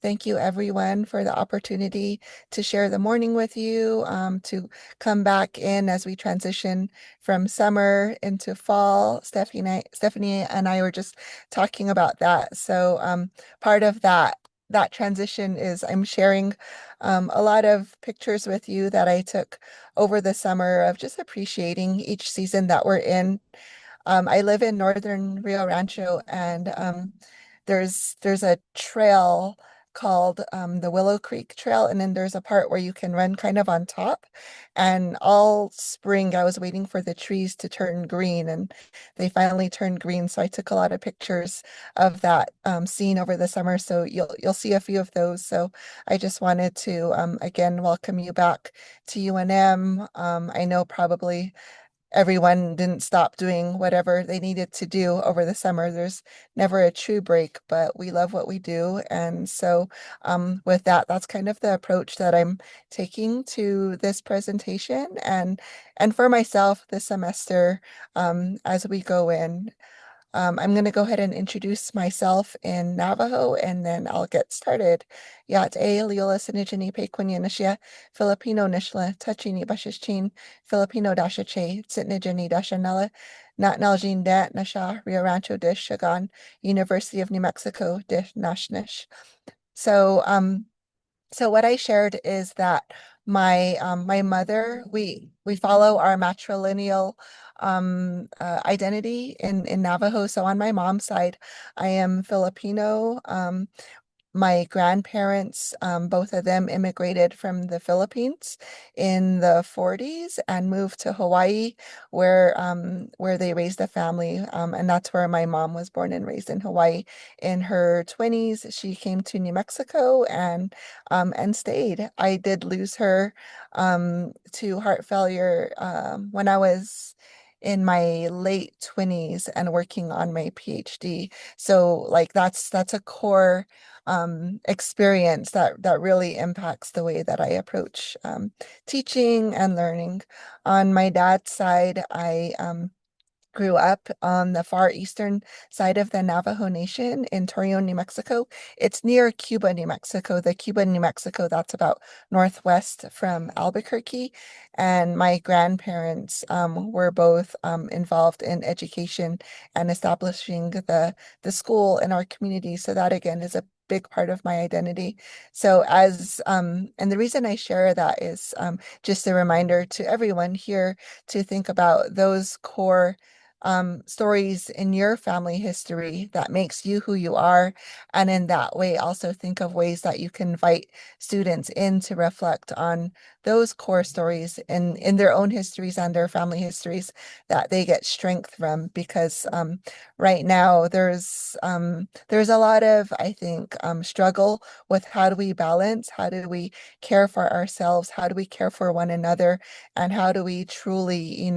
Thank you, everyone, for the opportunity to share the morning with you, to come back in as we transition from summer into fall. Stephanie and I were just talking about that. So part of that transition is I'm sharing a lot of pictures with you that I took over the summer of just appreciating each season that we're in. I live in northern Rio Rancho, and there's a trail called the Willow Creek Trail, and then there's a part where you can run kind of on top. And all spring, I was waiting for the trees to turn green, and they finally turned green. So I took a lot of pictures of that scene over the summer. So you'll see a few of those. So I just wanted to again welcome you back to UNM. I know probably everyone didn't stop doing whatever they needed to do over the summer. There's never a true break, but we love what we do. And so, with that, that's kind of the approach that I'm taking to this presentation and for myself this semester, as we go in. I'm going to go ahead and introduce myself in Navajo and then I'll get started. Yat e Leola Tsinnajinnie Paquin Yanashia, Filipino Nishla, Tachini Bashichin, Filipino Dashache, Tsitnajini Dashanella, Nat Naljin Dat Nasha, Rio Rancho Dish Shagan, University of New Mexico Dish Nashnish. So, so what I shared is that my mother, we follow our matrilineal identity in Navajo. So on my mom's side, I am Filipino. My grandparents, both of them immigrated from the Philippines in the 40s and moved to Hawaii, where they raised a family. And that's where my mom was born and raised in Hawaii. In her 20s, she came to New Mexico and stayed. I did lose her to heart failure when I was in my late 20s and working on my PhD. So like that's a core experience that really impacts the way that I approach teaching and learning. On my dad's side, I grew up on the far eastern side of the Navajo Nation in Torreon, New Mexico. It's near Cuba, New Mexico. The Cuba, New Mexico, that's about northwest from Albuquerque. And my grandparents were both involved in education and establishing the school in our community. So that again is a big part of my identity. So and the reason I share that is just a reminder to everyone here to think about those core stories in your family history that makes you who you are. And in that way, also think of ways that you can invite students in to reflect on those core stories in their own histories and their family histories that they get strength from. Because right now there's a lot of, I think, struggle with how do we balance, how do we care for ourselves, how do we care for one another, and how do we truly,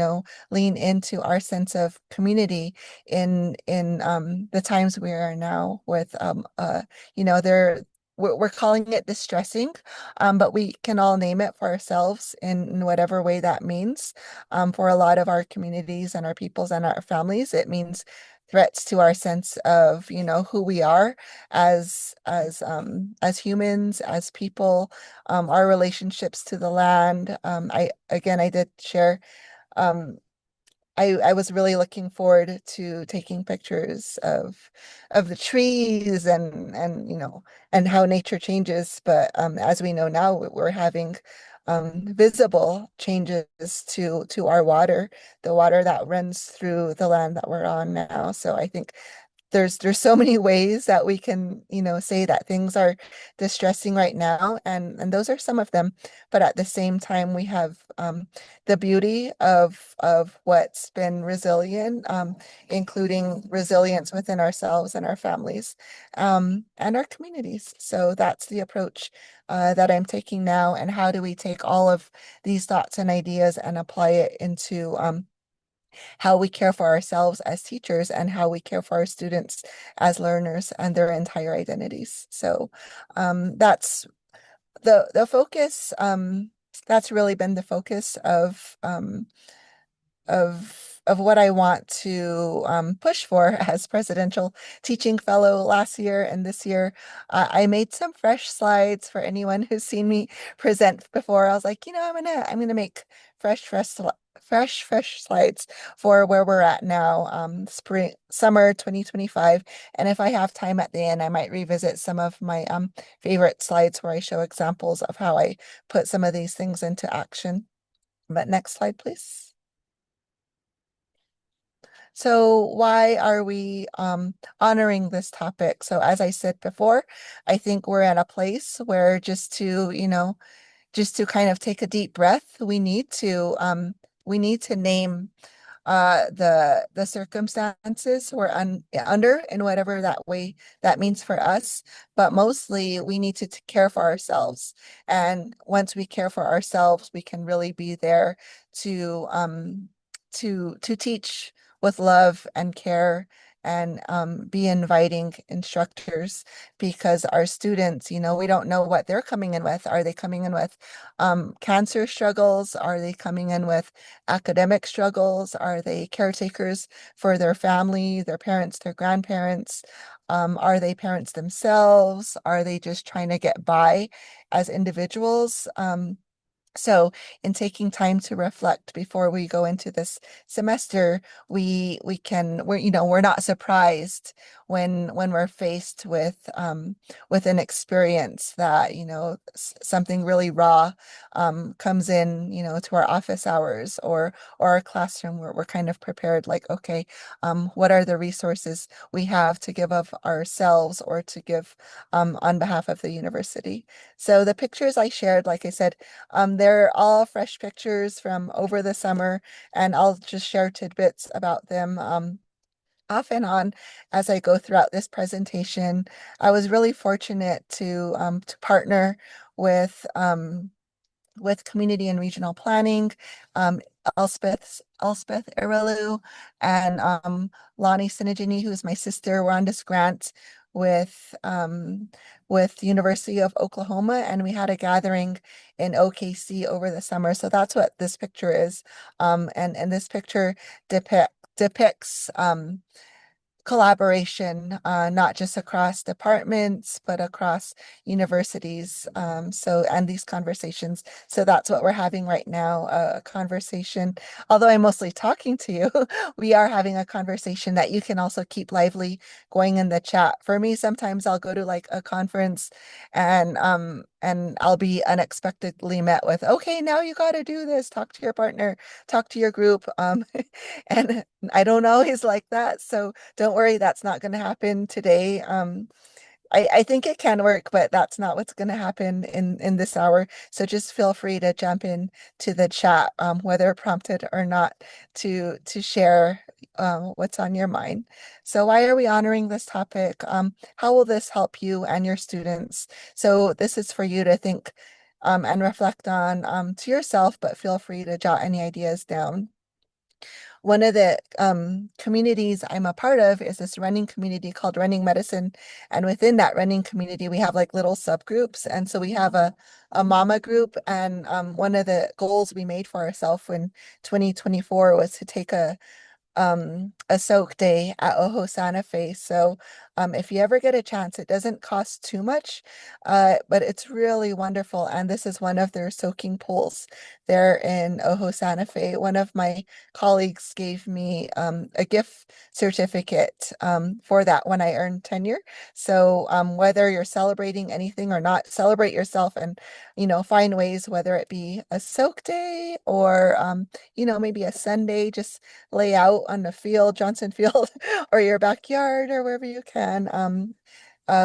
lean into our sense of community in the times we are now with there we're calling it distressing, but we can all name it for ourselves in whatever way that means. For a lot of our communities and our peoples and our families, it means threats to our sense of, who we are as humans, as people, our relationships to the land. I did share um, I was really looking forward to taking pictures of the trees and how nature changes. But as we know now, we're having visible changes to our water, the water that runs through the land that we're on now. So I think there's so many ways that we can, say that things are distressing right now, and those are some of them. But at the same time, we have the beauty of what's been resilient, including resilience within ourselves and our families, and our communities. So that's the approach that I'm taking now. And how do we take all of these thoughts and ideas and apply it into how we care for ourselves as teachers and how we care for our students as learners and their entire identities. So that's the focus. That's really been the focus of of what I want to push for as Presidential Teaching Fellow last year and this year. I made some fresh slides for anyone who's seen me present before. I was like, I'm gonna make fresh slides for where we're at now, summer 2025. And if I have time at the end, I might revisit some of my favorite slides where I show examples of how I put some of these things into action. But next slide, please. So why are we honoring this topic? So as I said before, I think we're at a place where just to kind of take a deep breath, we need to name the circumstances we're under in whatever that way that means for us. But mostly we need to care for ourselves. And once we care for ourselves, we can really be there to to teach with love and care and be inviting instructors because our students, we don't know what they're coming in with. Are they coming in with cancer struggles? Are they coming in with academic struggles? Are they caretakers for their family, their parents, their grandparents? Are they parents themselves? Are they just trying to get by as individuals? So in taking time to reflect before we go into this semester, we're not surprised when we're faced with an experience that, something really raw comes in, to our office hours or our classroom where we're kind of prepared, like, okay, what are the resources we have to give of ourselves or to give on behalf of the university? So the pictures I shared, like I said, they're all fresh pictures from over the summer, and I'll just share tidbits about them off and on as I go throughout this presentation. I was really fortunate to partner with community and regional planning, um, Elspeth Irilu and Lonnie Tsinnajinnie, who is my sister, were on this grant with the University of Oklahoma, and we had a gathering in OKC over the summer. So that's what this picture is. And this picture depicts collaboration, not just across departments, but across universities. And these conversations. So that's what we're having right now, a conversation. Although I'm mostly talking to you, we are having a conversation that you can also keep lively going in the chat. For me, sometimes I'll go to like a conference and I'll be unexpectedly met with, okay, now you got to do this, talk to your partner, talk to your group. And I don't always like that. So don't worry, that's not going to happen today. I think it can work, but that's not what's going to happen in this hour. So just feel free to jump in to the chat, whether prompted or not, to share what's on your mind. So why are we honoring this topic? How will this help you and your students? So this is for you to think and reflect on to yourself, but feel free to jot any ideas down. One of the communities I'm a part of is this running community called Running Medicine. And within that running community, we have like little subgroups. And so we have a mama group. And one of the goals we made for ourselves in 2024 was to take a soak day at Ojo Santa Fe. So if you ever get a chance, it doesn't cost too much, but it's really wonderful. And this is one of their soaking pools there in Ojo Santa Fe. One of my colleagues gave me a gift certificate for that when I earned tenure. So whether you're celebrating anything or not, celebrate yourself and, find ways, whether it be a soak day or, maybe a Sunday, just lay out on the field, Johnson Field, or your backyard or wherever you can.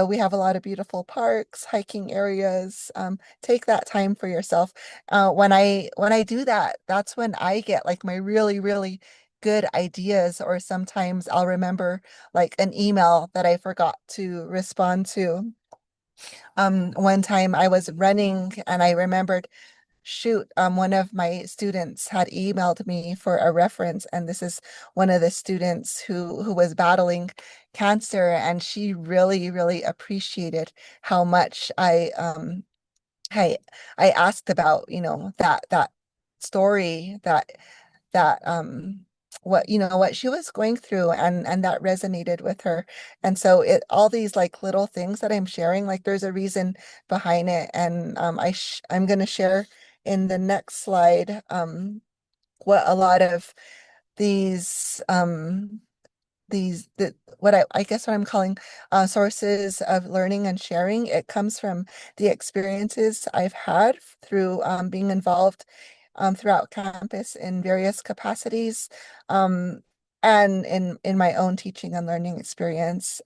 We have a lot of beautiful parks, hiking areas. Take that time for yourself. When I do that, that's when I get like my really, really good ideas, or sometimes I'll remember like an email that I forgot to respond to. One time I was running and I remembered, shoot, one of my students had emailed me for a reference, and this is one of the students who was battling cancer, and she really, really appreciated how much I I asked about, that story that what she was going through, and that resonated with her. And so it all these like little things that I'm sharing, like there's a reason behind it. And I'm going to share in the next slide what a lot of these what I guess what I'm calling sources of learning and sharing. It comes from the experiences I've had through being involved throughout campus in various capacities, um, and in my own teaching and learning experience.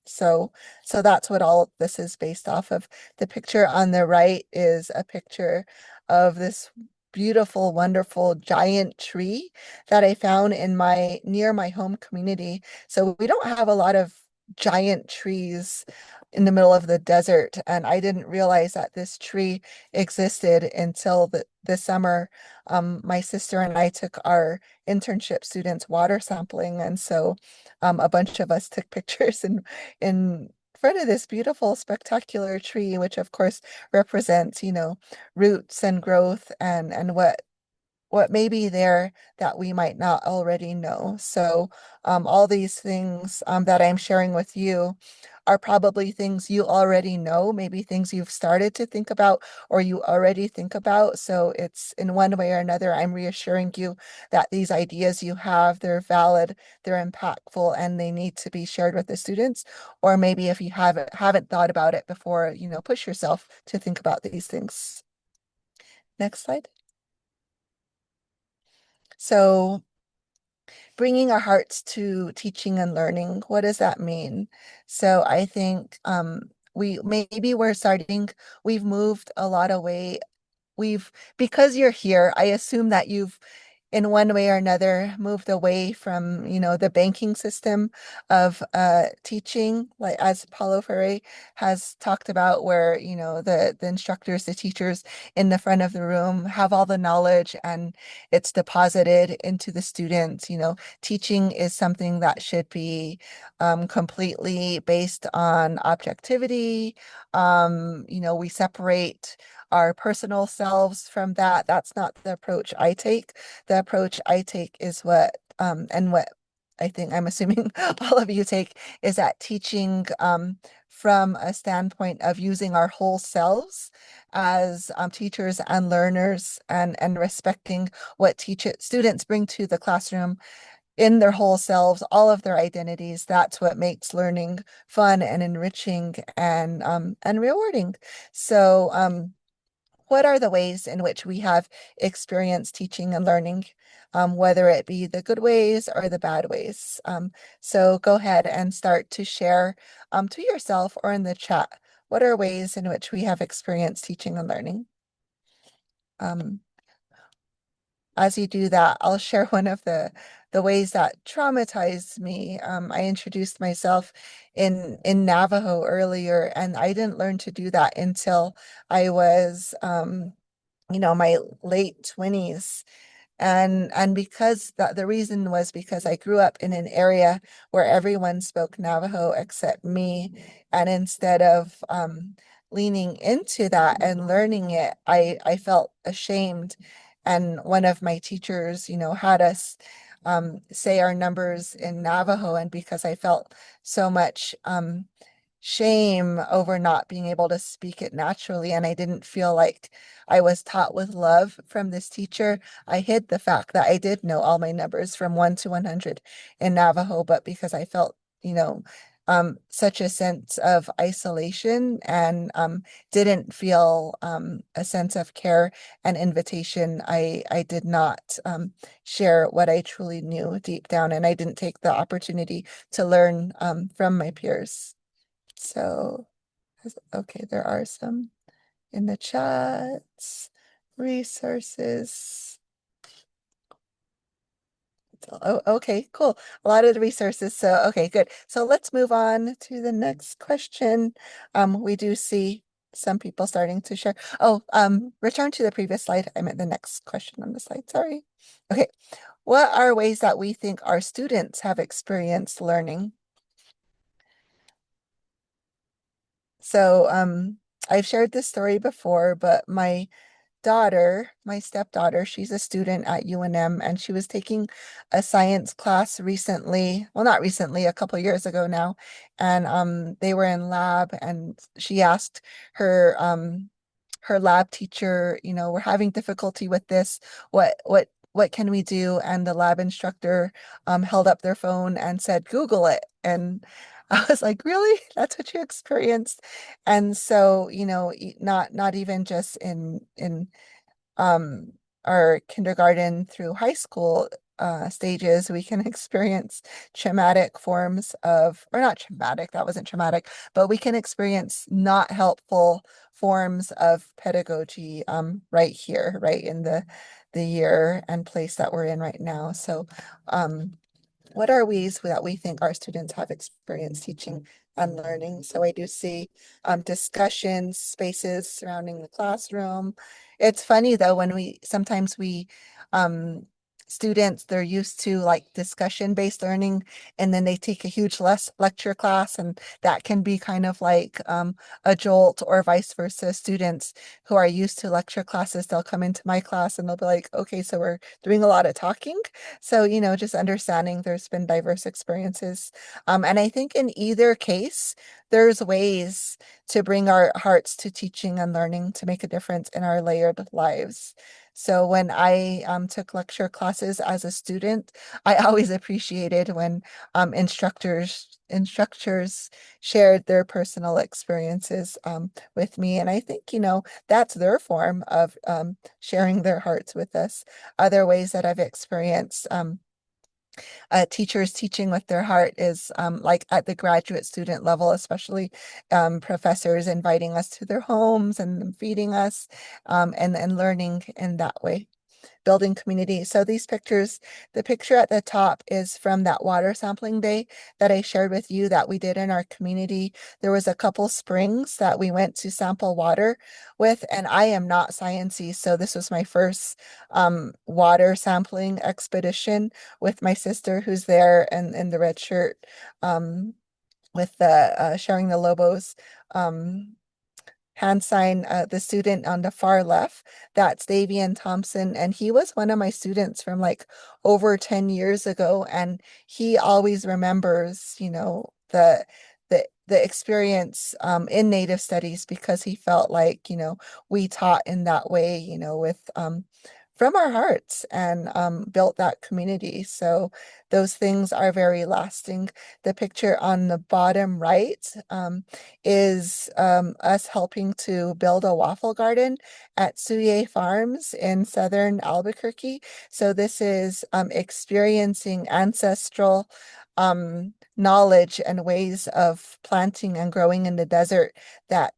So that's what all of this is based off of. The picture on the right is a picture of this beautiful, wonderful giant tree that I found in my near my home community. So we don't have a lot of giant trees in the middle of the desert, and I didn't realize that this tree existed until this summer. My sister and I took our internship students water sampling, and so a bunch of us took pictures in front of this beautiful, spectacular tree, which of course represents, roots and growth and what may be there that we might not already know. So, all these things that I'm sharing with you are probably things you already know, maybe things you've started to think about or you already think about. So, it's in one way or another, I'm reassuring you that these ideas you have, they're valid, they're impactful, and they need to be shared with the students. Or maybe if you haven't thought about it before, push yourself to think about these things. Next slide. So, bringing our hearts to teaching and learning, what does that mean? So I think we've moved a lot away. Because you're here, I assume that you've in one way or another moved away from, the banking system of teaching, like as Paulo Freire has talked about, where, the instructors, the teachers in the front of the room have all the knowledge and it's deposited into the students. Teaching is something that should be completely based on objectivity. We separate our personal selves from that. That's not the approach I take. The approach I take is what I think I'm assuming all of you take, is that teaching from a standpoint of using our whole selves as teachers and learners, and respecting what students bring to the classroom in their whole selves, all of their identities. That's what makes learning fun and enriching and rewarding. So what are the ways in which we have experienced teaching and learning, whether it be the good ways or the bad ways? So go ahead and start to share to yourself or in the chat. What are ways in which we have experienced teaching and learning? Um, as you do that, I'll share one of the ways that traumatized me. I introduced myself in Navajo earlier, and I didn't learn to do that until I was my late 20s. And because the reason was because I grew up in an area where everyone spoke Navajo except me. And instead of leaning into that and learning it, I felt ashamed. And one of my teachers, had us say our numbers in Navajo. And because I felt so much shame over not being able to speak it naturally, and I didn't feel like I was taught with love from this teacher, I hid the fact that I did know all my numbers from 1 to 100 in Navajo. But because I felt, such a sense of isolation, and didn't feel a sense of care and invitation, I did not share what I truly knew deep down, and I didn't take the opportunity to learn from my peers. So, okay, there are some in the chats, resources. Oh, okay, cool. A lot of the resources. So, okay, good. So let's move on to the next question. We do see some people starting to share. Oh, return to the previous slide. I meant the next question on the slide. Sorry. Okay. What are ways that we think our students have experienced learning? So, I've shared this story before, but my daughter, my stepdaughter, she's a student at UNM and she was taking a science class recently. Well, not recently, a couple years ago now. And they were in lab and she asked her her lab teacher, we're having difficulty with this. What can we do? And the lab instructor held up their phone and said, Google it. And I was like, really? That's what you experienced? And so, not even just in um, our kindergarten through high school stages, we can experience traumatic forms of, or not traumatic, that wasn't traumatic, but we can experience not helpful forms of pedagogy right here, right in the year and place that we're in right now. So what are ways that we think our students have experience teaching and learning? So I do see discussions, spaces surrounding the classroom. It's funny though, when sometimes um, students, they're used to like discussion-based learning, and then they take a huge less lecture class, and that can be kind of like a jolt, or vice versa. Students who are used to lecture classes, they'll come into my class and they'll be like, okay, so we're doing a lot of talking. So, just understanding there's been diverse experiences. And I think in either case, there's ways to bring our hearts to teaching and learning to make a difference in our layered lives. So when I took lecture classes as a student, I always appreciated when instructors shared their personal experiences with me. And I think, that's their form of sharing their hearts with us. Other ways that I've experienced teachers teaching with their heart is like at the graduate student level, especially professors inviting us to their homes and feeding us and learning in that way, building community. So these pictures, the picture at the top is from that water sampling day that I shared with you that we did in our community. There was a couple springs that we went to sample water with, and I am not sciencey, so this was my first water sampling expedition with my sister who's there and in the red shirt with the sharing the Lobos hand sign, the student on the far left, that's Davian Thompson. And he was one of my students from like over 10 years ago. And he always remembers, the experience in Native studies because he felt like, we taught in that way, with from our hearts and built that community. So those things are very lasting. The picture on the bottom right is us helping to build a waffle garden at Suye Farms in southern Albuquerque. So this is experiencing ancestral knowledge and ways of planting and growing in the desert that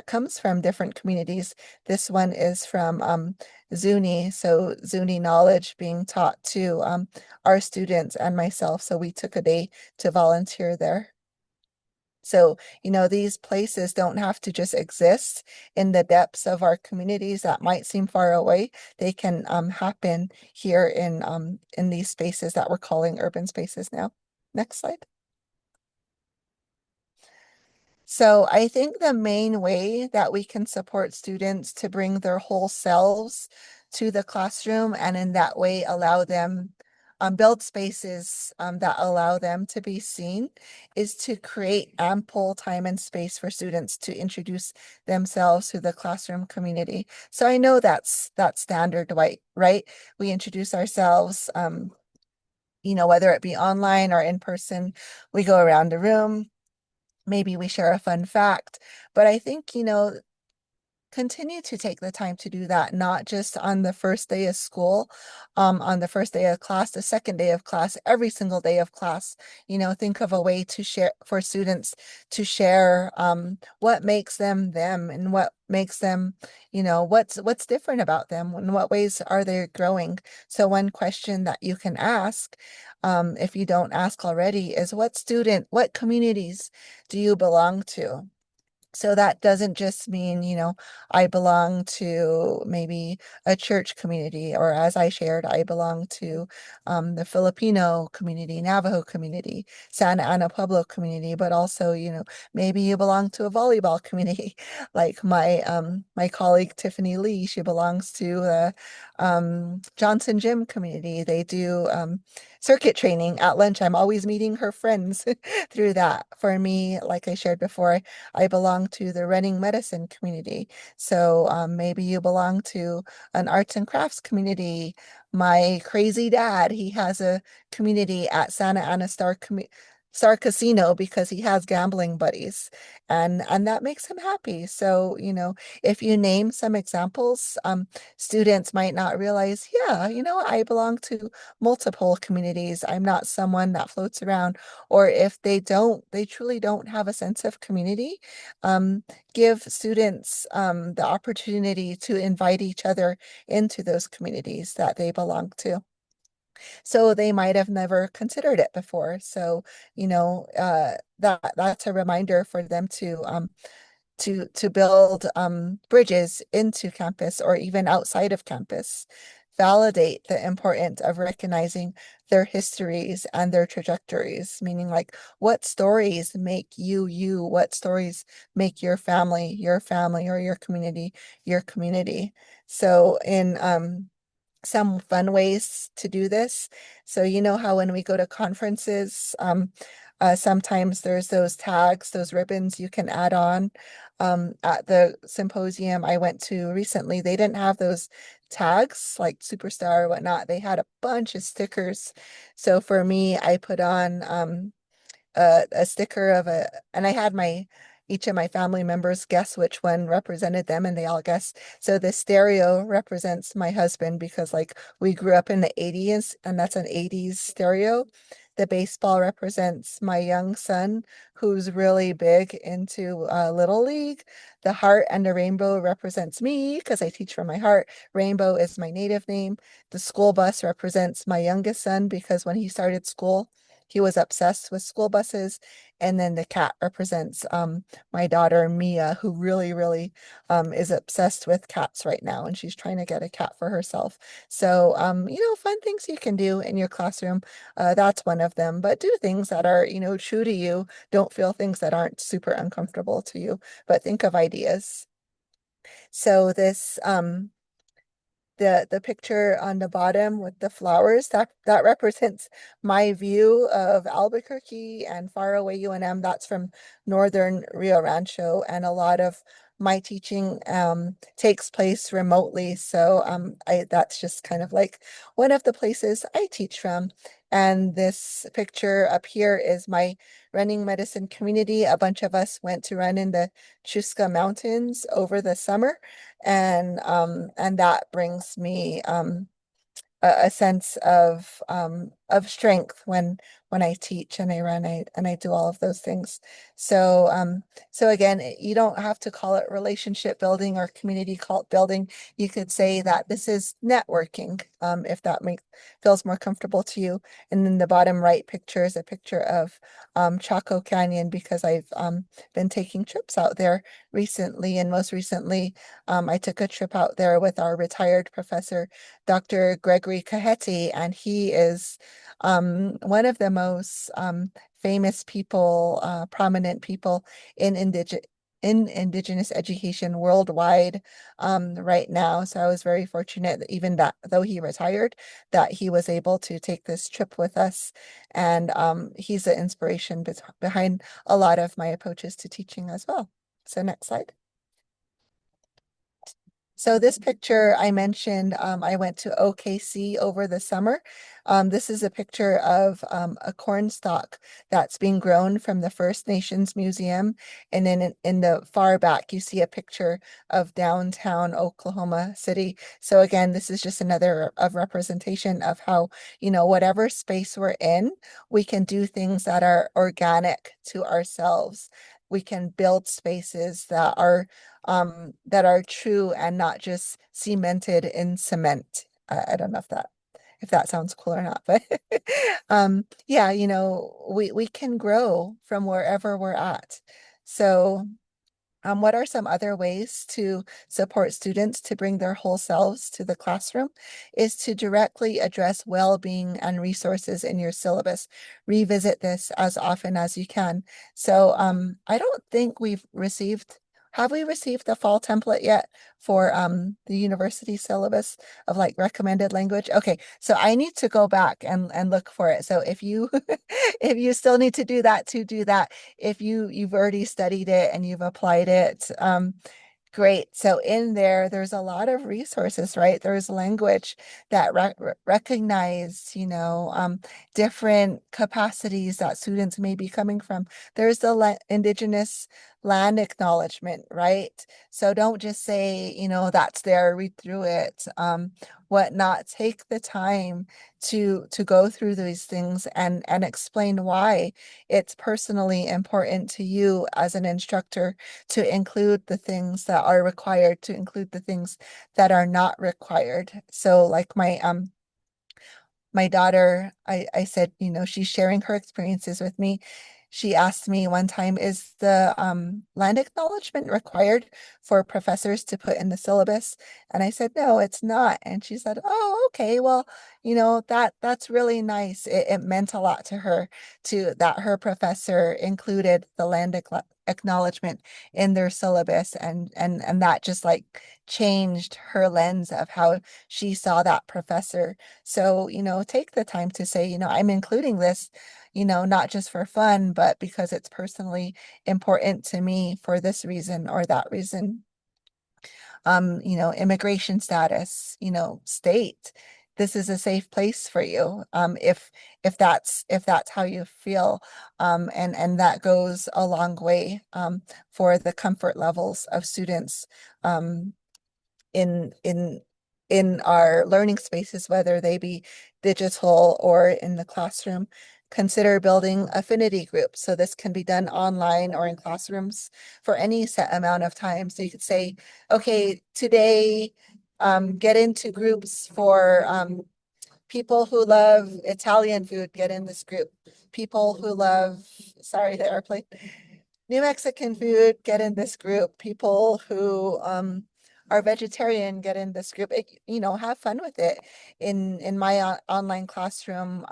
comes from different communities. This one is from Zuni, so Zuni knowledge being taught to our students and myself. So we took a day to volunteer there. So, these places don't have to just exist in the depths of our communities that might seem far away. They can happen here in these spaces that we're calling urban spaces now. Next slide. So I think the main way that we can support students to bring their whole selves to the classroom and in that way allow them build spaces that allow them to be seen is to create ample time and space for students to introduce themselves to the classroom community. So I know that's standard, right? We introduce ourselves, whether it be online or in person, we go around the room. Maybe we share a fun fact, but I think, continue to take the time to do that, not just on the first day of school, on the first day of class, the second day of class, every single day of class. Think of a way to share for students to share what makes them them and what makes them, what's different about them and what ways are they growing. So one question that you can ask, if you don't ask already, is what communities do you belong to? So that doesn't just mean, I belong to maybe a church community, or as I shared, I belong to the Filipino community, Navajo community, Santa Ana Pueblo community, but also, maybe you belong to a volleyball community, like my colleague Tiffany Lee, she belongs to the Johnson Gym community. They do circuit training at lunch. I'm always meeting her friends through that. For me, like I shared before, I belong to the running medicine community. So maybe you belong to an arts and crafts community. My crazy dad, he has a community at Santa Ana Star Casino because he has gambling buddies, and that makes him happy. So, if you name some examples, students might not realize, yeah, I belong to multiple communities. I'm not someone that floats around. Or if they truly don't have a sense of community, um, give students the opportunity to invite each other into those communities that they belong to. So they might have never considered it before. So, that's a reminder for them to build bridges into campus or even outside of campus. Validate the importance of recognizing their histories and their trajectories, meaning like what stories make you you, what stories make your family, or your community, your community. So in some fun ways to do this. So you know how when we go to conferences, sometimes there's those tags, those ribbons you can add on. At the symposium I went to recently, they didn't have those tags like superstar or whatnot. They had a bunch of stickers. So for me, I put on a sticker of and I had each of my family members guess which one represented them, and they all guessed. So the stereo represents my husband because like we grew up in the 80s, and that's an 80s stereo. The baseball represents my young son, who's really big into Little League. The heart and the rainbow represents me because I teach from my heart. Rainbow is my native name. The school bus represents my youngest son because when he started school, he was obsessed with school buses. And then the cat represents my daughter Mia, who really, really is obsessed with cats right now, and she's trying to get a cat for herself. So, fun things you can do in your classroom. That's one of them. But do things that are, true to you. Don't feel things that aren't super uncomfortable to you, but think of ideas. So this the picture on the bottom with the flowers, that represents my view of Albuquerque and far away UNM. That's from northern Rio Rancho, and a lot of my teaching takes place remotely. So I that's just kind of like one of the places I teach from. And this picture up here is my running medicine community. A bunch of us went to run in the Chusca Mountains over the summer, and that brings me a sense of strength when I teach and I run and I do all of those things. So so again, you don't have to call it relationship building or community cult building. You could say that this is networking, if that makes feels more comfortable to you. And then the bottom right picture is a picture of Chaco Canyon because I've been taking trips out there recently, and most recently I took a trip out there with our retired professor, Dr. Gregory Cahetti, and he is one of the most famous people, prominent people in Indigenous education worldwide right now. So I was very fortunate that even that, though he retired, that he was able to take this trip with us. And he's the inspiration behind a lot of my approaches to teaching as well. So next slide. So this picture I mentioned, I went to OKC over the summer. This is a picture of a corn stalk that's being grown from the First Nations Museum. And then in the far back, you see a picture of downtown Oklahoma City. So again, this is just another of representation of how, whatever space we're in, we can do things that are organic to ourselves. We can build spaces that are true and not just cemented in cement. I don't know if that sounds cool or not, but yeah, we can grow from wherever we're at. So What are some other ways to support students to bring their whole selves to the classroom is to directly address well-being and resources in your syllabus. Revisit this as often as you can. So I don't think have we received the fall template yet for the university syllabus of like recommended language? Okay, so I need to go back and look for it. So if you if you still need to do that, to do that, if you've already studied it and you've applied it, great. So in there, there's a lot of resources, right? There's language that recognize, different capacities that students may be coming from. There's the Indigenous land acknowledgement, right? So don't just say, that's there, read through it, whatnot. Take the time to go through these things and explain why it's personally important to you as an instructor to include the things that are required, to include the things that are not required. So like my daughter, I said, she's sharing her experiences with me. She asked me one time, is the land acknowledgement required for professors to put in the syllabus? And I said, no, it's not. And she said, oh, okay, well, that's really nice. It meant a lot to her that her professor included the land acknowledgement in their syllabus, and that just like changed her lens of how she saw that professor. So, take the time to say, I'm including this, not just for fun, but because it's personally important to me for this reason or that reason. Immigration status, state. This is a safe place for you. If that's how you feel. And that goes a long way for the comfort levels of students um, in in in our learning spaces, whether they be digital or in the classroom. Consider building affinity groups. So this can be done online or in classrooms for any set amount of time. So you could say, okay, today, get into groups for people who love Italian food, get in this group. People who love, sorry, the airplane. New Mexican food, get in this group. People who are vegetarian, get in this group. Have fun with it. In my online classroom,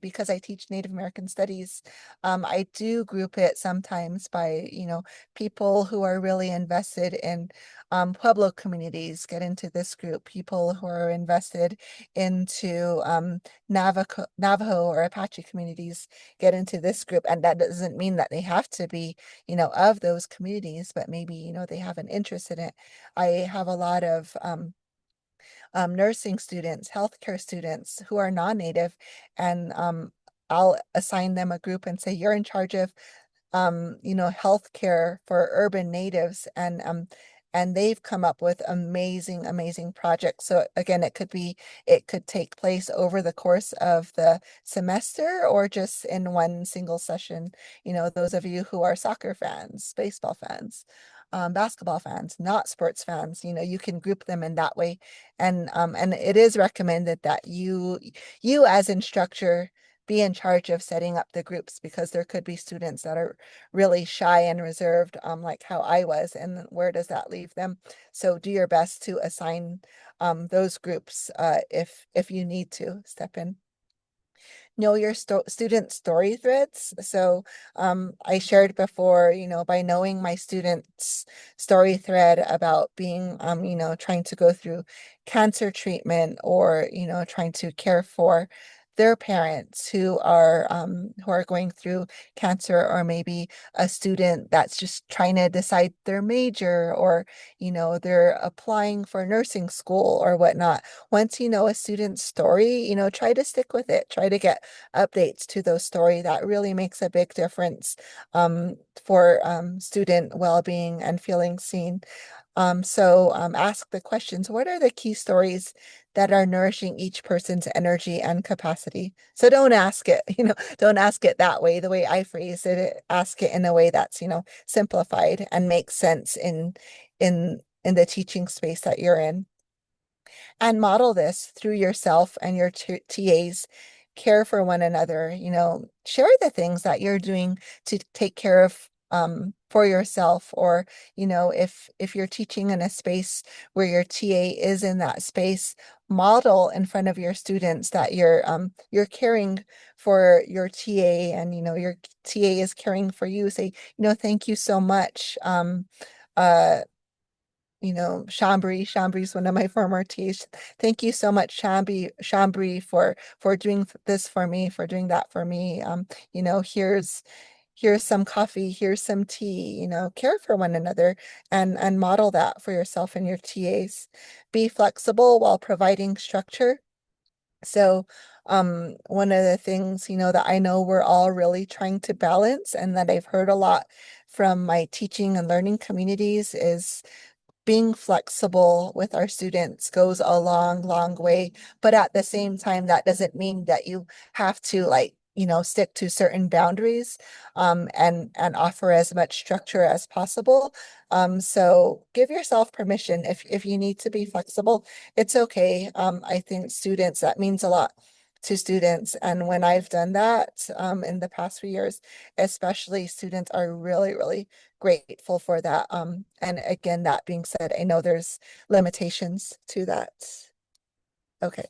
because I teach Native American studies, I do group it sometimes by, people who are really invested in Pueblo communities, get into this group. People who are invested into Navajo or Apache communities, get into this group. And that doesn't mean that they have to be of those communities, but maybe, they have an interest in it. I have a lot of nursing students, healthcare students who are non-native, and I'll assign them a group and say, you're in charge of healthcare for urban natives, and they've come up with amazing, amazing projects. So again, it could take place over the course of the semester or just in one single session. Those of you who are soccer fans, baseball fans, basketball fans, not sports fans, you can group them in that way. And it is recommended that you as instructor be in charge of setting up the groups, because there could be students that are really shy and reserved, like how I was, and where does that leave them? So do your best to assign those groups if you need to step in. Know your student story threads. So I shared before, by knowing my students' story thread about being, trying to go through cancer treatment, or, trying to care for their parents who are going through cancer, or maybe a student that's just trying to decide their major, or, they're applying for nursing school or whatnot. Once you know a student's story, try to stick with it. Try to get updates to those story. That really makes a big difference for student well-being and feeling seen. So ask the questions. What are the key stories that are nourishing each person's energy and capacity? So don't ask it, don't ask it that way. The way I phrase it, ask it in a way that's, simplified and makes sense in the teaching space that you're in. And model this through yourself and your TAs. Care for one another, share the things that you're doing to take care of for yourself, or if you're teaching in a space where your TA is in that space, model in front of your students that you're caring for your TA, and your TA is caring for you. Say, thank you so much. Uh Chambry is one of my former TAs. Thank you so much, Chambry, for doing this for me, for doing that for me. Here's some coffee, here's some tea, care for one another, and model that for yourself and your TAs. Be flexible while providing structure. So, one of the things, that I know we're all really trying to balance, and that I've heard a lot from my teaching and learning communities, is being flexible with our students goes a long, long way. But at the same time, that doesn't mean that you have to, like, stick to certain boundaries, and offer as much structure as possible. So give yourself permission if you need to be flexible. It's okay. I think students, that means a lot to students. And when I've done that, in the past few years, especially, students are really, really grateful for that. And again, that being said, I know there's limitations to that. Okay,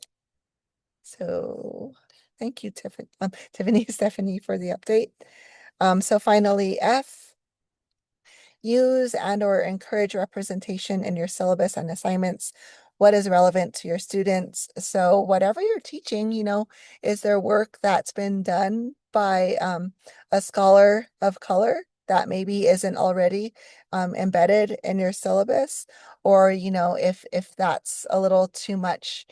so thank you, Tiffany, Stephanie, for the update. So finally, F, use and or encourage representation in your syllabus and assignments. What is relevant to your students? So whatever you're teaching, is there work that's been done by a scholar of color that maybe isn't already embedded in your syllabus? Or, if that's a little too much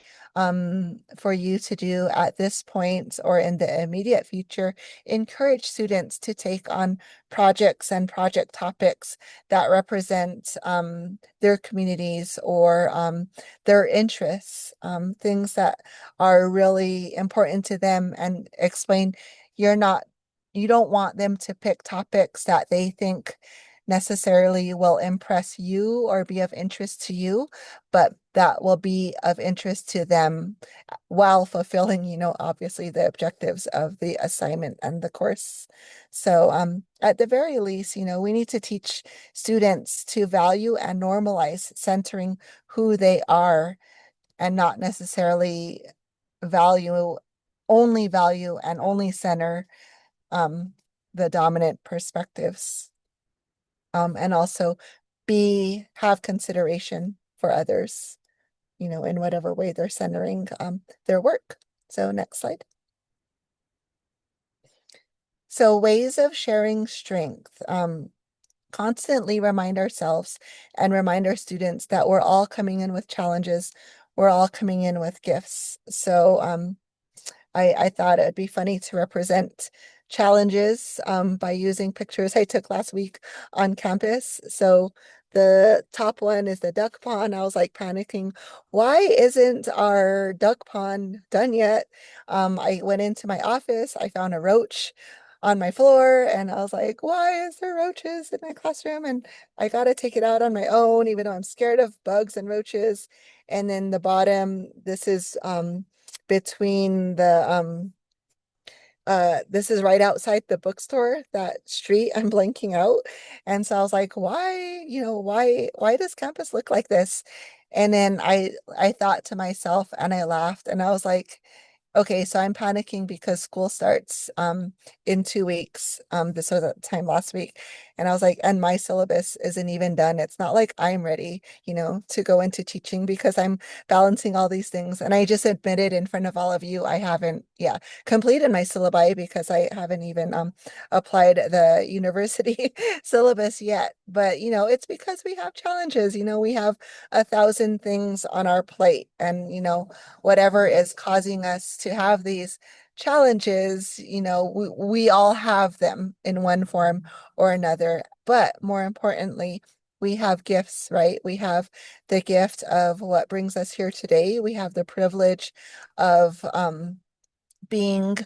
for you to do at this point or in the immediate future, encourage students to take on projects and project topics that represent their communities, or their interests, things that are really important to them, and explain you don't want them to pick topics that they think necessarily will impress you or be of interest to you, but that will be of interest to them while fulfilling, obviously, the objectives of the assignment and the course. So at the very least, we need to teach students to value and normalize centering who they are, and not necessarily value and only center um, the dominant perspectives. And also have consideration for others, in whatever way they're centering their work. So next slide. So ways of sharing strength. Constantly remind ourselves and remind our students that we're all coming in with challenges. We're all coming in with gifts. So I thought it'd be funny to represent challenges by using pictures I took last week on campus. So the top one is the duck pond. I was like panicking. Why isn't our duck pond done yet? I went into my office. I found a roach on my floor, and I was like, why is there roaches in my classroom? And I got to take it out on my own, even though I'm scared of bugs and roaches. And then the bottom, this is between the this is right outside the bookstore, that street I'm blanking out. And so I was like, why does campus look like this? And then I thought to myself, and I laughed, and I was like, okay, so I'm panicking because school starts in 2 weeks. This was at the time last week. And I was like, and my syllabus isn't even done. It's not like I'm ready, to go into teaching, because I'm balancing all these things. And I just admitted in front of all of you, I haven't, completed my syllabi, because I haven't even applied the university syllabus yet. But, it's because we have challenges. We have 1,000 things on our plate, and, whatever is causing us to have these challenges, we all have them in one form or another. But more importantly, we have gifts, right? We have the gift of what brings us here today. We have the privilege of being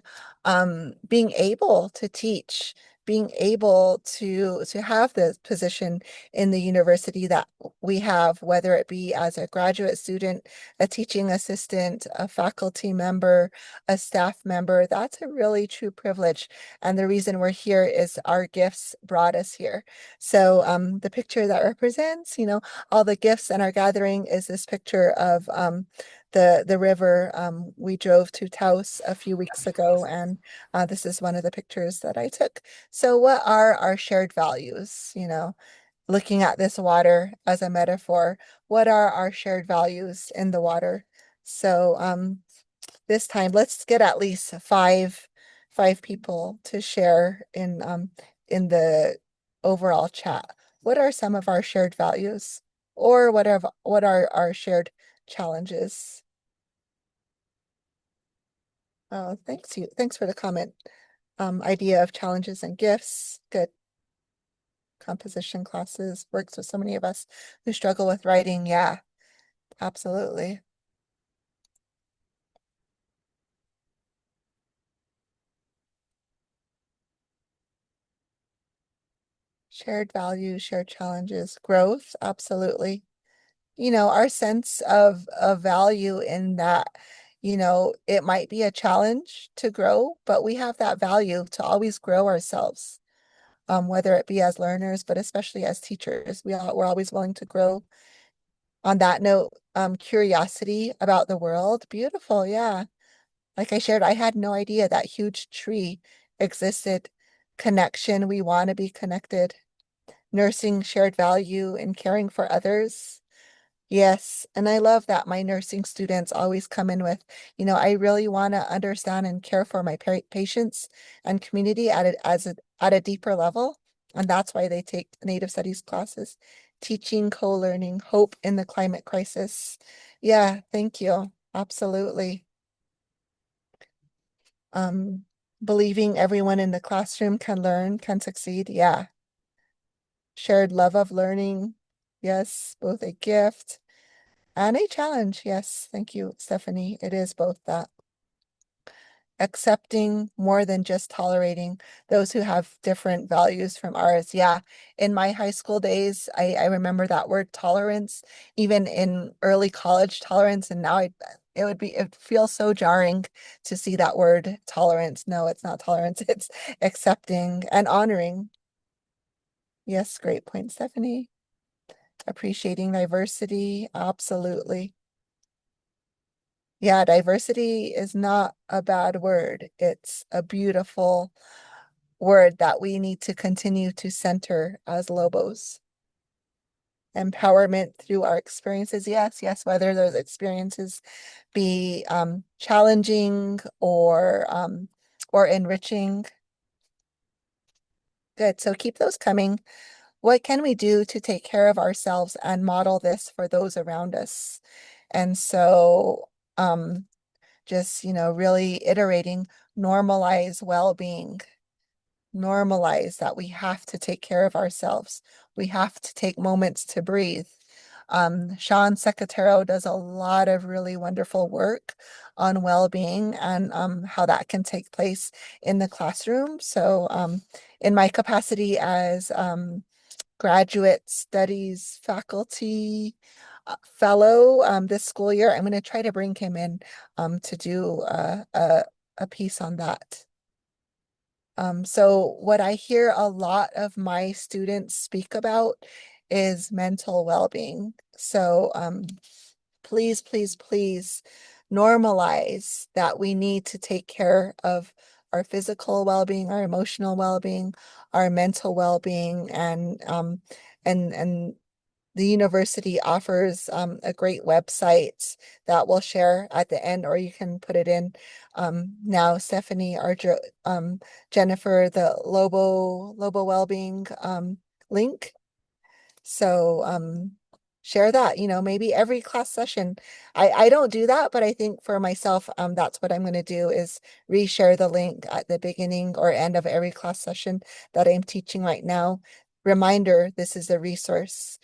being able to teach, being able to have the position in the university that we have, whether it be as a graduate student, a teaching assistant, a faculty member, a staff member, that's a really true privilege. And the reason we're here is our gifts brought us here. So the picture that represents, all the gifts in our gathering is this picture of the river. We drove to Taos a few weeks ago, and this is one of the pictures that I took. So what are our shared values? Looking at this water as a metaphor, what are our shared values in the water? So this time, let's get at least five people to share in the overall chat. What are some of our shared values, or what are our shared challenges? Oh, thanks you. Thanks for the comment. Idea of challenges and gifts. Good. Composition classes works with so many of us who struggle with writing. Yeah, absolutely. Shared values, shared challenges, growth. Absolutely. Our sense of value in that, it might be a challenge to grow, but we have that value to always grow ourselves, whether it be as learners, but especially as teachers. We're always willing to grow. On that note, curiosity about the world. Beautiful, yeah. Like I shared, I had no idea that huge tree existed. Connection, we want to be connected. Nursing shared value in caring for others. Yes, and I love that my nursing students always come in with, I really want to understand and care for my patients and community at a deeper level, and that's why they take Native Studies classes, teaching, co-learning, hope in the climate crisis. Yeah, thank you. Absolutely. Um, Believing everyone in the classroom can learn, can succeed. Yeah. Shared love of learning. Yes, both a gift and a challenge. Yes, thank you, Stephanie. It is both that. Accepting more than just tolerating those who have different values from ours. Yeah, in my high school days, I remember that word tolerance, even in early college tolerance, and now it feels so jarring to see that word tolerance. No, it's not tolerance, it's accepting and honoring. Yes, great point, Stephanie. Appreciating diversity, absolutely. Yeah, diversity is not a bad word. It's a beautiful word that we need to continue to center as Lobos. Empowerment through our experiences. Yes, yes, whether those experiences be challenging or enriching. Good. So keep those coming. What can we do to take care of ourselves and model this for those around us? And so just, really iterating, normalize well-being, normalize that we have to take care of ourselves. We have to take moments to breathe. Sean Secatero does a lot of really wonderful work on well-being and how that can take place in the classroom. So in my capacity as graduate studies faculty fellow this school year, I'm going to try to bring him in to do a piece on that. So what I hear a lot of my students speak about is mental well-being. So please, please, please normalize that we need to take care of our physical well-being, our emotional well-being, our mental well-being, and the university offers a great website that we'll share at the end, or you can put it in now, Stephanie or Jennifer, the Lobo Wellbeing link. So share that, maybe every class session. I don't do that, but I think for myself, that's what I'm going to do is reshare the link at the beginning or end of every class session that I'm teaching right now. Reminder, this is a resource.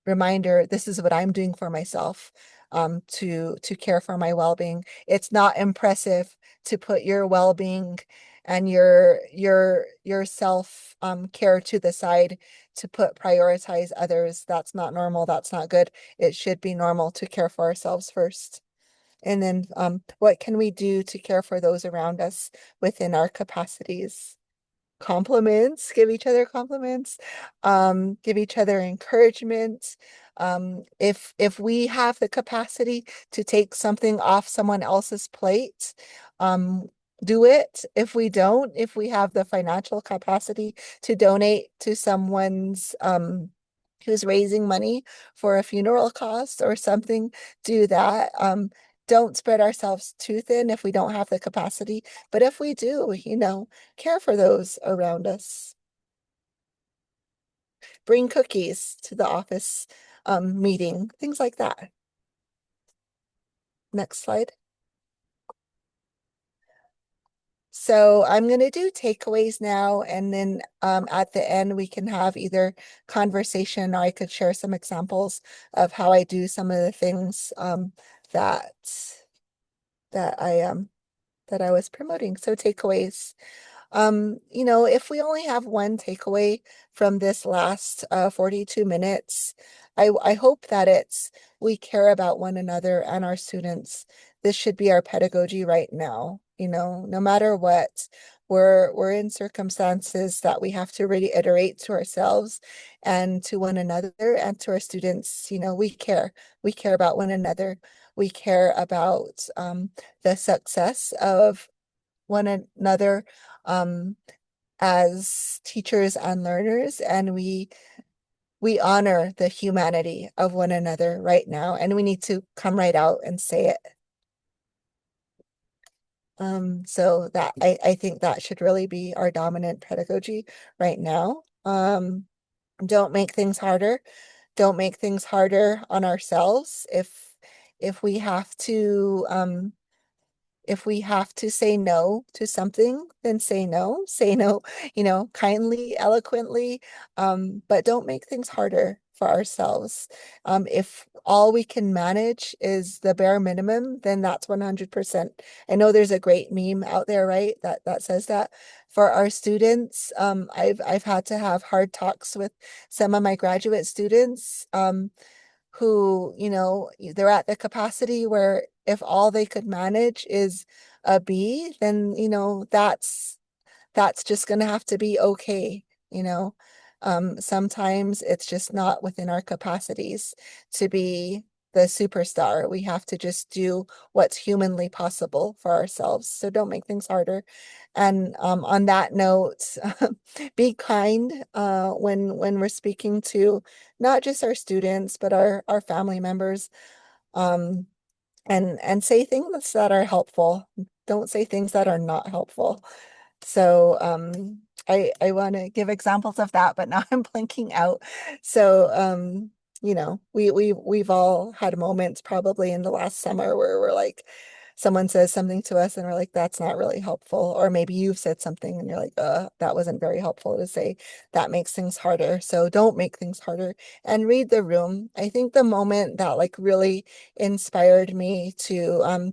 Reminder, this is what I'm doing for myself to care for my well-being. It's not impressive to put your well-being and your self care to the side to prioritize others. That's not normal. That's not good. It should be normal to care for ourselves first. And then what can we do to care for those around us within our capacities? Compliments, give each other compliments, give each other encouragement. If we have the capacity to take something off someone else's plate, um, do it. If we don't, if we have the financial capacity to donate to someone's who's raising money for a funeral cost or something, do that. Don't spread ourselves too thin if we don't have the capacity. But if we do, care for those around us. Bring cookies to the office meeting, things like that. Next slide. So I'm going to do takeaways now, and then at the end we can have either conversation, or I could share some examples of how I do some of the things that that I that I was promoting. So takeaways. If we only have one takeaway from this last 42 minutes, I hope that it's we care about one another and our students. This should be our pedagogy right now. No matter what, we're in circumstances that we have to reiterate to ourselves and to one another and to our students. We care. We care about one another. We care about the success of one another um, as teachers and learners, and we honor the humanity of one another right now, and we need to come right out and say it. So that I think that should really be our dominant pedagogy right now. Don't make things harder. Don't make things harder on ourselves. If we have to if we have to say no to something, then say no. Say no, kindly, eloquently, but don't make things harder for ourselves. If all we can manage is the bare minimum, then that's 100%. I know there's a great meme out there, right? That says that for our students. I've had to have hard talks with some of my graduate students. Who, they're at the capacity where if all they could manage is a B, then, that's just going to have to be okay, you know. Sometimes it's just not within our capacities to be the superstar. We have to just do what's humanly possible for ourselves. So don't make things harder. And on that note, be kind when we're speaking to not just our students, but our family members. Um, and say things that are helpful. Don't say things that are not helpful. So I want to give examples of that, but now I'm blanking out. So we've all had moments probably in the last summer where we're like, someone says something to us and we're like, that's not really helpful. Or maybe you've said something and you're like, that wasn't very helpful to say. That makes things harder. So don't make things harder and read the room. I think the moment that like really inspired me to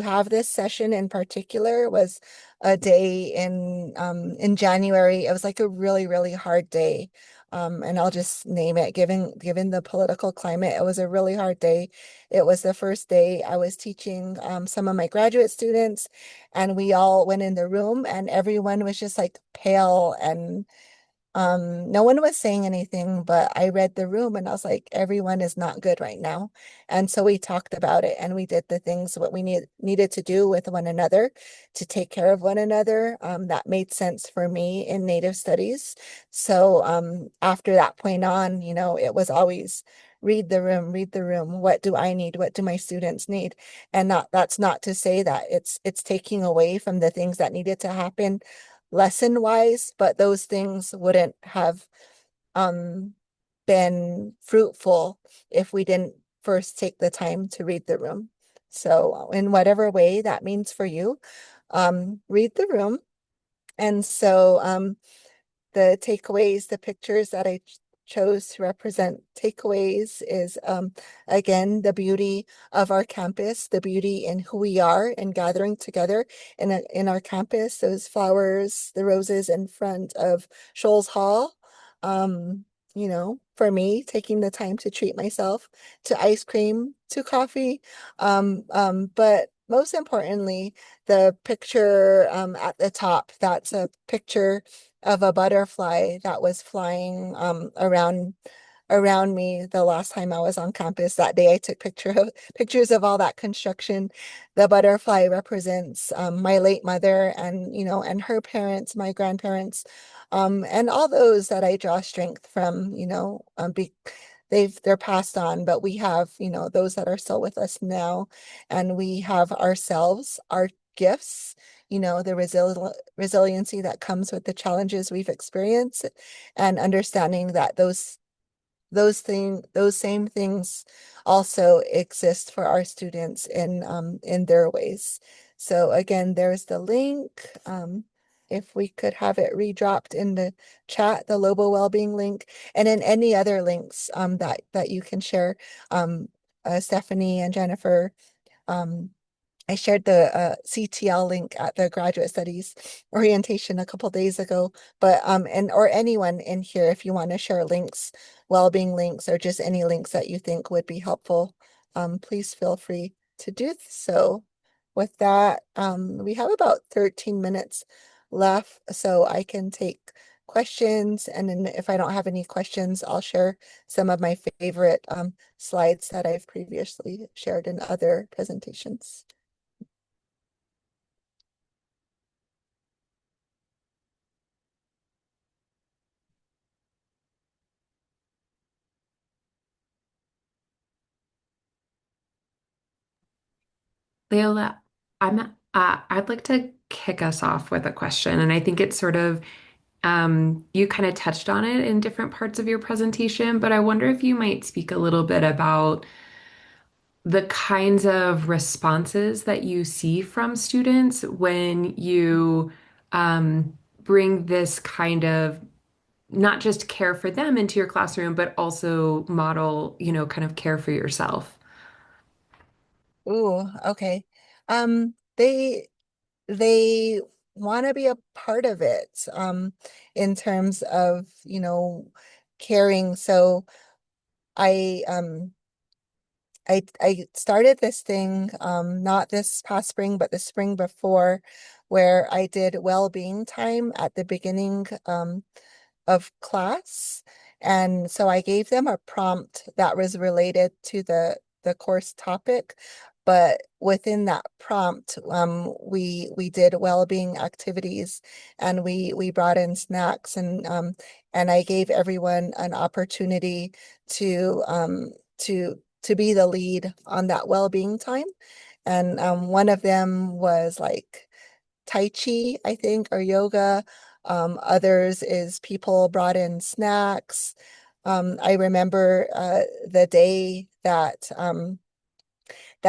have this session in particular was a day in January. It was like a really, really hard day. And I'll just name it, given the political climate, it was a really hard day. It was the first day I was teaching some of my graduate students, and we all went in the room and everyone was just like pale, and no one was saying anything, but I read the room and I was like, everyone is not good right now. And so we talked about it and we did the things what we needed to do with one another to take care of one another. That made sense for me in Native studies. So after that point on, it was always read the room, read the room. What do I need? What do my students need? And that's not to say that it's taking away from the things that needed to happen lesson wise, but those things wouldn't have um been fruitful if we didn't first take the time to read the room. So in whatever way that means for you, read the room. And so the takeaways, the pictures that I chose to represent takeaways is again the beauty of our campus, the beauty in who we are and gathering together in our campus, those flowers, the roses in front of Shoals Hall. Um, for me, taking the time to treat myself to ice cream, to coffee. But most importantly, the picture at the top, that's a picture of a butterfly that was flying around me the last time I was on campus. That day I took pictures of all that construction. The butterfly represents my late mother and and her parents, my grandparents, and all those that I draw strength from, they're passed on, but we have, those that are still with us now, and we have ourselves, our gifts, the resiliency that comes with the challenges we've experienced, and understanding that those same things also exist for our students in their ways. So again, there's the link. If we could have it redropped in the chat, the Lobo Wellbeing link, and then any other links that you can share. Stephanie and Jennifer, um, I shared the CTL link at the graduate studies orientation a couple days ago, but and or anyone in here, if you want to share links, well-being links, or just any links that you think would be helpful, please feel free to do so. With that, we have about 13 minutes left, so I can take questions, and then if I don't have any questions, I'll share some of my favorite slides that I've previously shared in other presentations. Leola, I'd like to kick us off with a question, and I think it's sort of you kind of touched on it in different parts of your presentation, but I wonder if you might speak a little bit about the kinds of responses that you see from students when you bring this kind of not just care for them into your classroom, but also model, kind of care for yourself. Ooh, okay. They want to be a part of it, in terms of, caring. So I I started this thing, not this past spring, but the spring before, where I did well-being time at the beginning, of class. And so I gave them a prompt that was related to the course topic. But within that prompt, we did well-being activities, and we brought in snacks, and I gave everyone an opportunity to to be the lead on that well-being time. And one of them was like Tai Chi, I think, or yoga. Others is people brought in snacks. I remember the day that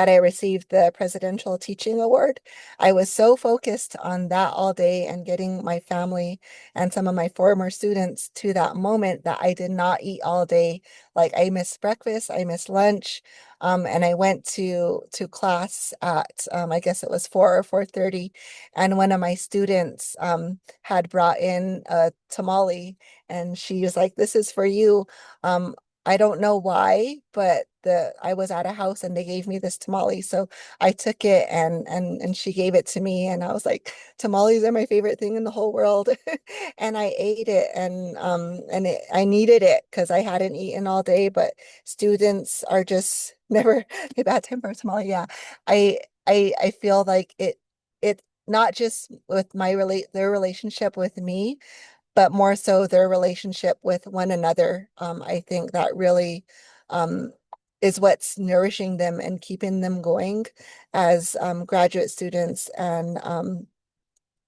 I received the Presidential Teaching Award. I was so focused on that all day and getting my family and some of my former students to that moment that I did not eat all day. Like I missed breakfast, I missed lunch, and I went to class at I guess it was 4 or 4:30, and one of my students had brought in a tamale, and she was like, "This is for you." I don't know why, but the I was at a house and they gave me this tamale. So I took it, and she gave it to me, and I was like, tamales are my favorite thing in the whole world. And I ate it, I needed it because I hadn't eaten all day, but students are just never a bad time for a tamale. Yeah. I feel like it not just with their relationship with me, but more so their relationship with one another. I think that really um, is what's nourishing them and keeping them going as graduate students and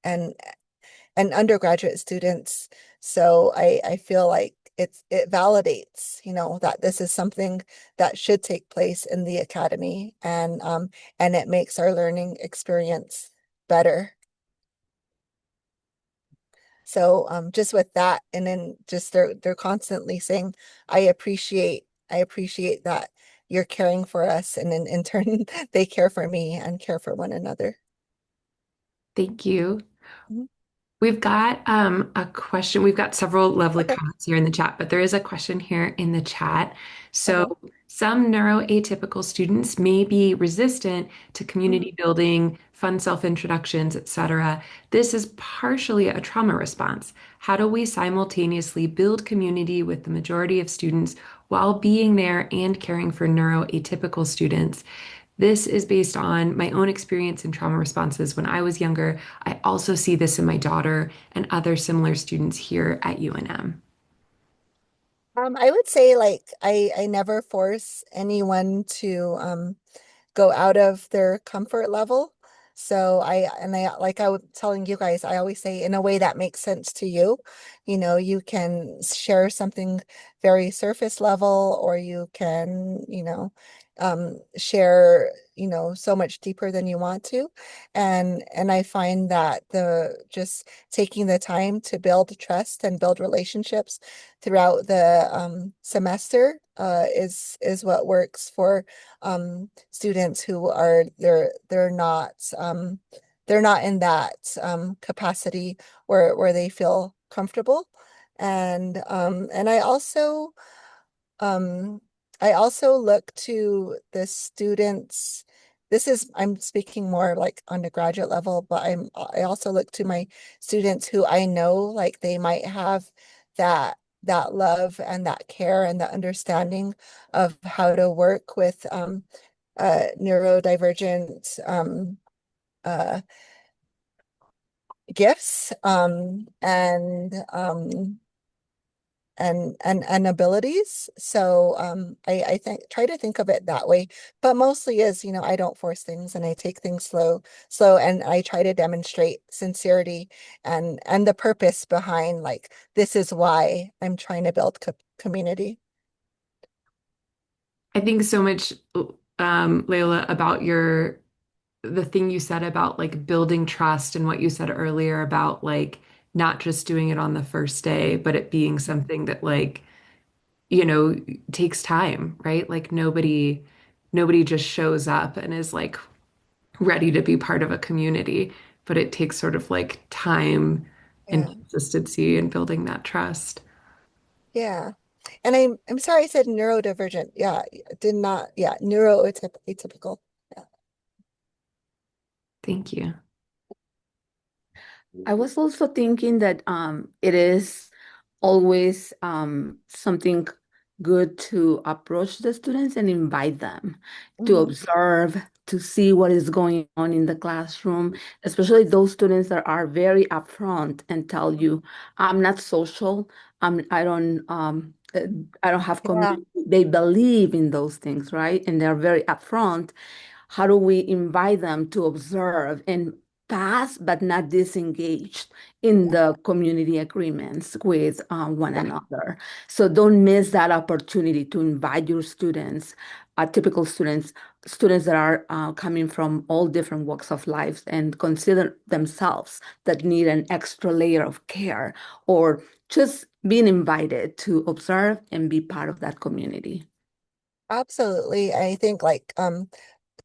and undergraduate students. So I feel like it validates, that this is something that should take place in the academy, and it makes our learning experience better. So just with that, and then just they're constantly saying, I appreciate that you're caring for us, and then in turn they care for me and care for one another. Thank you. Mhm. We've got a question. We've got several lovely Okay. comments here in the chat, but there is a question here in the chat. So, Okay. some neuroatypical students may be resistant to Mhm. community building, fun self-introductions, etc. This is partially a trauma response. How do we simultaneously build community with the majority of students while being there and caring for neuroatypical students? This is based on my own experience in trauma responses when I was younger. I also see this in my daughter and other similar students here at UNM. I would say like I never force anyone to go out of their comfort level. So I like I was telling you guys, I always say in a way that makes sense to you. You know, you can share something very surface level, or you can, share, so much deeper than you want to. And I find that the just taking the time to build trust and build relationships throughout the semester is what works for students who are they're not in that capacity where they feel comfortable. And um I also look to the students. This is I'm speaking more like on the graduate level, but I also look to my students who I know like they might have that that love and that care and that understanding of how to work with neurodivergent uh, gifts and abilities. So I think try to think of it that way, but mostly is, I don't force things and I take things slow, and I try to demonstrate sincerity and the purpose behind like this is why I'm trying to build community. I think so much, Layla, about the thing you said about like building trust and what you said earlier about like not just doing it on the first day, but it being something that like, you know, takes time, right? Like nobody just shows up and is like ready to be part of a community, but it takes sort of like time and Yeah. consistency and building that trust. Yeah. And I'm sorry I said neurodivergent. Yeah, did not. Yeah, neuroatypical. Yeah. Thank you. I was also thinking that it is always something good to approach the students and invite them to Hmm. observe, to see what is going on in the classroom, especially those students that are very upfront and tell you, I'm not social, I don't have Yeah. community. They believe in those things, right? And they're very upfront. How do we invite them to observe and pass but not disengaged in Yeah. the community agreements with one another? So don't miss that opportunity to invite your students, typical students, students that are coming from all different walks of life and consider themselves that need an extra layer of care, or just being invited to observe and be part of that community. Absolutely. I think like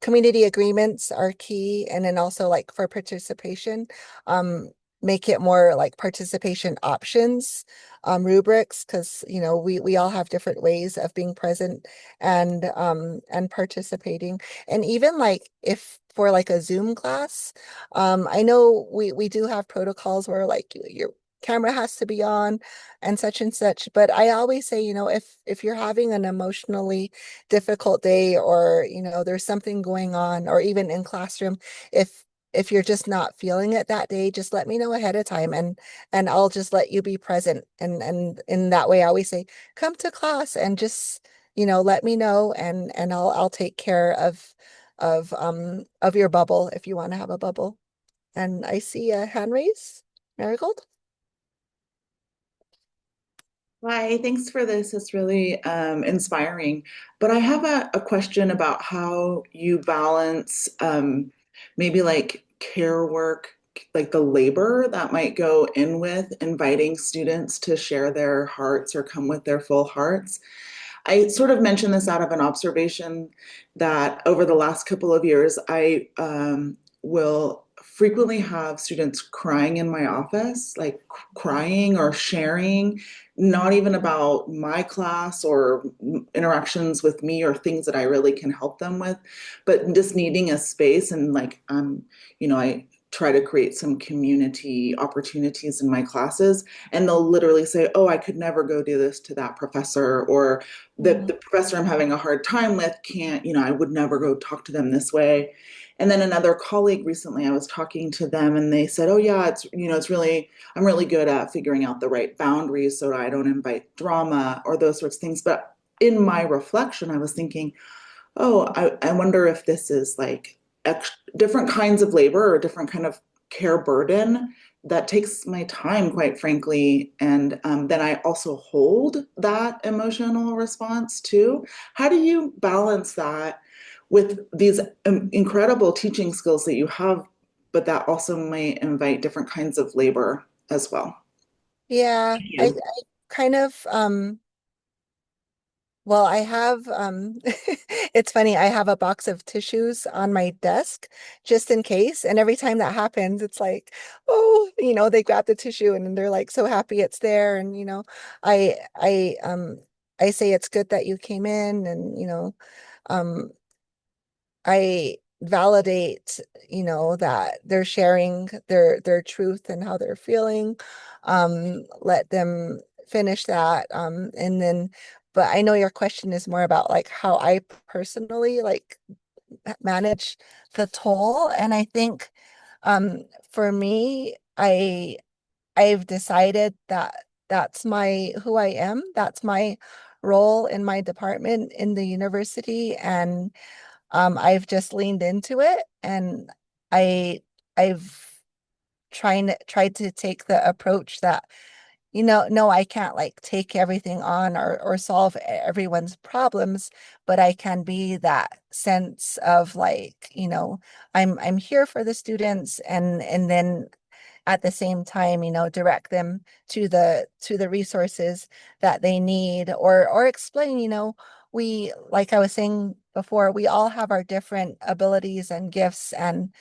community agreements are key, and then also like for participation, um make it more like participation options, rubrics, because we all have different ways of being present and participating. And even like if for like a Zoom class, I know we do have protocols where like your camera has to be on and such, but I always say, if you're having an emotionally difficult day, or there's something going on, or even in classroom, if you're just not feeling it that day, just let me know ahead of time, and I'll just let you be present, and in that way I always say come to class and just let me know, and I'll take care of your bubble if you want to have a bubble. And I see a hand raise. Marigold. Hi, thanks for this. It's really inspiring. But I have a question about how you balance maybe like care work, like the labor that might go in with inviting students to share their hearts or come with their full hearts. I sort of mentioned this out of an observation that over the last couple of years, I will frequently have students crying in my office, like crying or sharing, not even about my class or interactions with me or things that I really can help them with, but just needing a space. And like, I try to create some community opportunities in my classes, and they'll literally say, "Oh, I could never go do this to that professor," or the professor I'm having a hard time with can't, I would never go talk to them this way. And then another colleague recently, I was talking to them and they said, "Oh yeah, it's really, I'm really good at figuring out the right boundaries so I don't invite drama or those sorts of things." But in my reflection, I was thinking, oh, I wonder if this is like different kinds of labor or different kind of care burden that takes my time, quite frankly. And then I also hold that emotional response too. How do you balance that with these incredible teaching skills that you have, but that also may invite different kinds of labor as well? Yeah, Thank I you. kind of well, I have it's funny, I have a box of tissues on my desk just in case. And every time that happens, it's like, oh, they grab the tissue and they're like so happy it's there. And I say it's good that you came in, and um I validate, that they're sharing their truth and how they're feeling. Let them finish that. And then, but I know your question is more about like how I personally like manage the toll. And I think for me, I've decided that that's my who I am. That's my role in my department in the university. And I've just leaned into it, and I I've tried to take the approach that, no, I can't like take everything on or solve everyone's problems, but I can be that sense of like, I'm here for the students, and then at the same time, direct them to the resources that they need, or explain, we, like I was saying before, we all have our different abilities and gifts and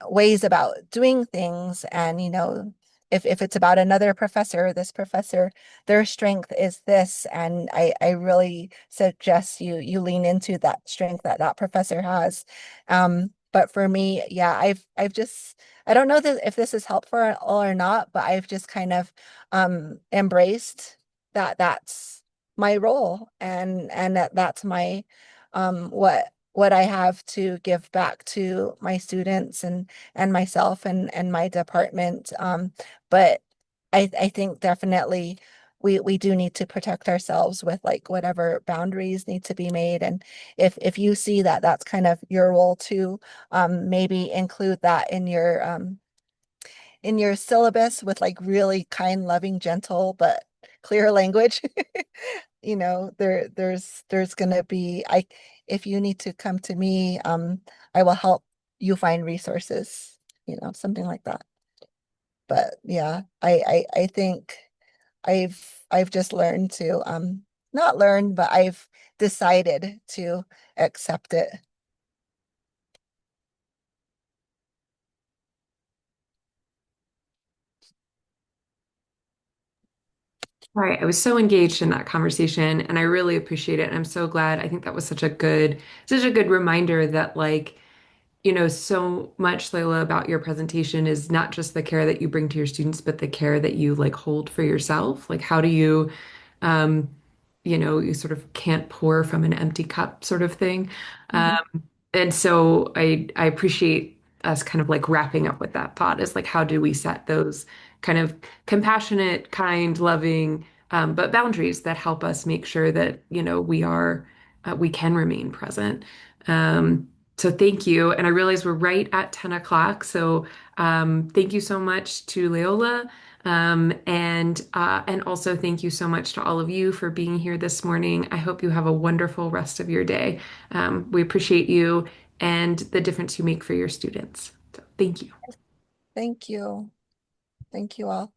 ways about doing things. And, if it's about another professor, this professor, their strength is this. And I really suggest you lean into that strength that that professor has. But for me, yeah, I've just, I don't know that if this is helpful or not, but I've just kind of embraced that that's my role, and that's my what I have to give back to my students and myself and my department. But I think definitely we do need to protect ourselves with like whatever boundaries need to be made. And if you see that that's kind of your role too, maybe include that in your syllabus with like really kind, loving, gentle, but clear language. There's gonna be, if you need to come to me, I will help you find resources, something like that. But yeah, I think I've just learned to not learn, but I've decided to accept it. All right, I was so engaged in that conversation and I really appreciate it. And I'm so glad. I think that was such a good reminder that like, so much, Layla, about your presentation is not just the care that you bring to your students, but the care that you like hold for yourself. Like, how do you, um, you sort of can't pour from an empty cup sort of thing. Mhm. And so I appreciate us kind of like wrapping up with that thought is like, how do we set those kind of compassionate, kind, loving, but boundaries that help us make sure that, we can remain present. Um, so thank you. And I realize we're right at 10 o'clock. So thank you so much to Leola. And also thank you so much to all of you for being here this morning. I hope you have a wonderful rest of your day. We appreciate you and the difference you make for your students. So thank you. Thank you. Thank you all.